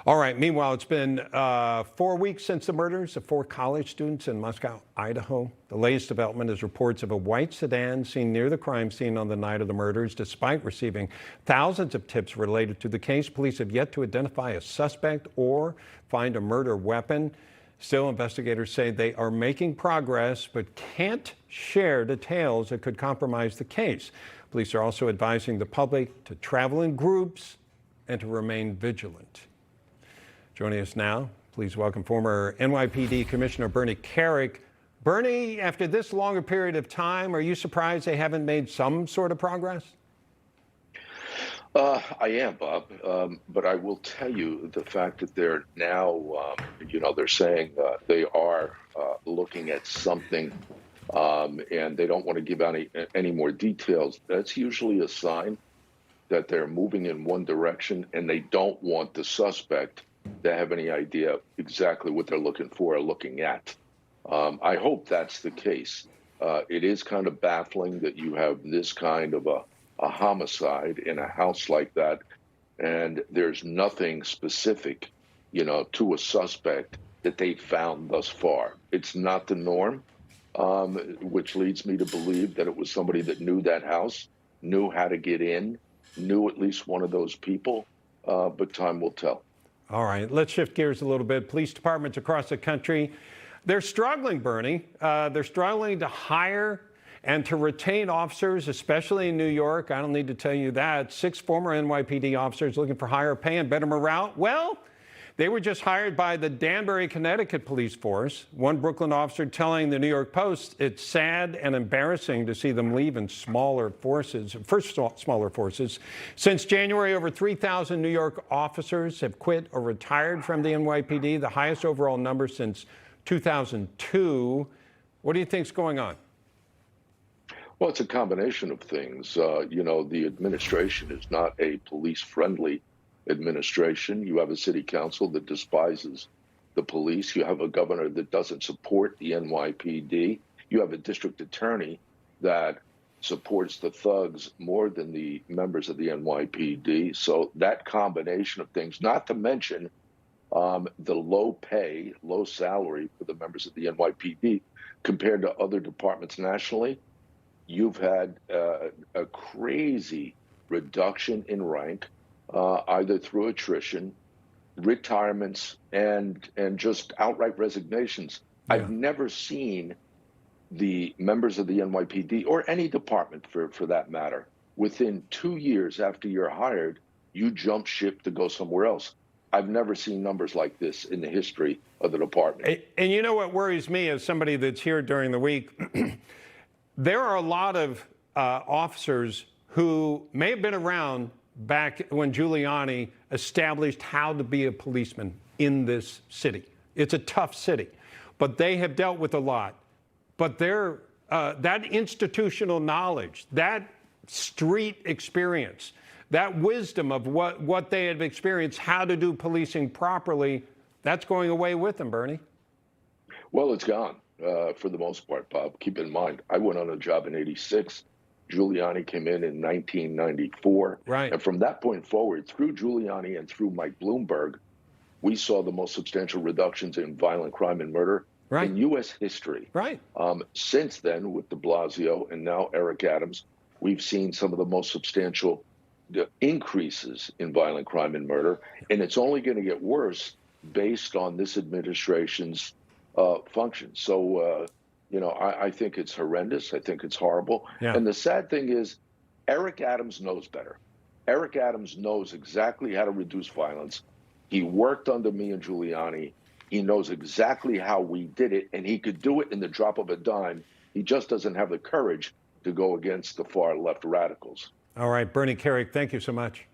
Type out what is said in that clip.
All right. Meanwhile, it's been 4 weeks since the murders of 4 college students in Moscow, Idaho. The latest development is reports of a white sedan seen near the crime scene on the night of the murders. Despite receiving thousands of tips related to the case, police have yet to identify a suspect or find a murder weapon. Still, investigators say they are making progress but can't share details that could compromise the case. Police are also advising the public to travel in groups and to remain vigilant. Joining us now, please welcome former NYPD Commissioner Bernie Kerik. Bernie, after this longer period of time, are you surprised they haven't made some sort of progress? I am, Bob, but I will tell you the fact that they're now, they're saying they are looking at something and they don't want to give any more details. That's usually a sign that they're moving in one direction and they don't want the suspect to have any idea exactly what they're looking for or looking at. I hope that's the case. It is kind of baffling that you have this kind of a homicide in a house like that, and there's nothing specific, to a suspect that they found thus far. It's not the norm, which leads me to believe that it was somebody that knew that house, knew how to get in, knew at least one of those people, but time will tell. All right, let's shift gears a little bit. Police departments across the country, they're struggling, Bernie. They're struggling to hire and to retain officers, especially in New York. I don't need to tell you that. 6 former NYPD officers looking for higher pay and better morale. Well, they were just hired by the Danbury, Connecticut police force. One Brooklyn officer telling the New York Post it's sad and embarrassing to see them leave in smaller forces. Since January, over 3,000 New York officers have quit or retired from the NYPD, the highest overall number since 2002. What do you think's going on? Well, it's a combination of things. The administration is not a police-friendly administration. You have a city council that despises the police. You have a governor that doesn't support the NYPD. You have a district attorney that supports the thugs more than the members of the NYPD. So that combination of things, not to mention the low pay, low salary for the members of the NYPD compared to other departments nationally, you've had a crazy reduction in rank, either through attrition, retirements, and just outright resignations. Yeah. I've never seen the members of the NYPD, or any department for that matter, within 2 years after you're hired, you jump ship to go somewhere else. I've never seen numbers like this in the history of the department. And you know what worries me as somebody that's here during the week? There are a lot of officers who may have been around back when Giuliani established how to be a policeman in this city. It's a tough city, but they have dealt with a lot. But that institutional knowledge, that street experience, that wisdom of what they have experienced, how to do policing properly, that's going away with them, Bernie. Well, it's gone for the most part, Bob. Keep in mind, I went on a job in '86. Giuliani came in 1994. Right. And from that point forward, through Giuliani and through Mike Bloomberg, we saw the most substantial reductions in violent crime and murder in U.S. history. Right. Since then, with de Blasio and now Eric Adams, we've seen some of the most substantial increases in violent crime and murder. And it's only going to get worse based on this administration's function. So, I think it's horrendous. I think it's horrible. Yeah. And the sad thing is, Eric Adams knows better. Eric Adams knows exactly how to reduce violence. He worked under me and Giuliani. He knows exactly how we did it, and he could do it in the drop of a dime. He just doesn't have the courage to go against the far left radicals. All right, Bernie Kerik, thank you so much.